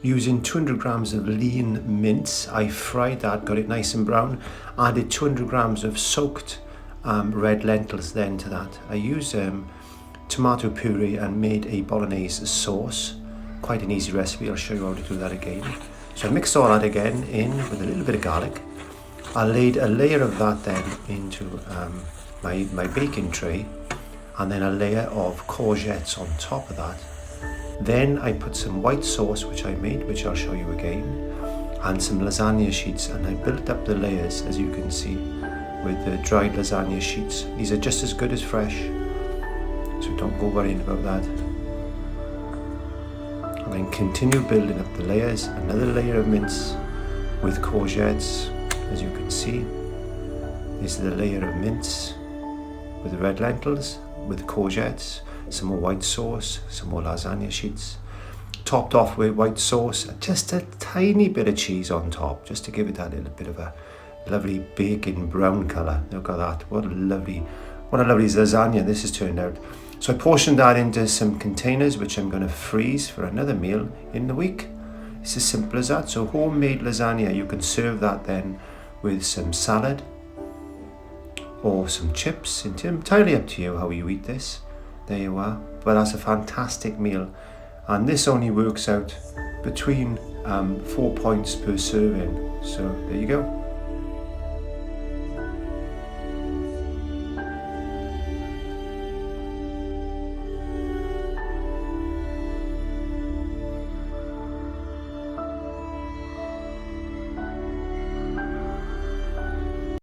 Using 200 grams of lean mince, I fried that, got it nice and brown. Added 200 grams of soaked red lentils then to that. I used tomato puree and made a bolognese sauce. Quite an easy recipe, I'll show you how to do that again. So I mixed all that again in with a little bit of garlic. I laid a layer of that then into my baking tray, and then a layer of courgettes on top of that. Then I put some white sauce, which I made, which I'll show you again, and some lasagna sheets, and I built up the layers, as you can see, with the dried lasagna sheets. These are just as good as fresh, so don't go worrying about that. And then continue building up the layers, another layer of mince with courgettes, as you can see. This is the layer of mince with the red lentils, with courgettes, some more white sauce, some more lasagna sheets, topped off with white sauce, just a tiny bit of cheese on top, just to give it that little bit of a lovely bacon brown colour. Look at that, what a lovely lasagna this has turned out. So I portioned that into some containers, which I'm going to freeze for another meal in the week. It's as simple as that. So homemade lasagna, you can serve that then with some salad or some chips. It's entirely up to you how you eat this. There you are. But that's a fantastic meal, and this only works out between 4 points per serving. So there you go.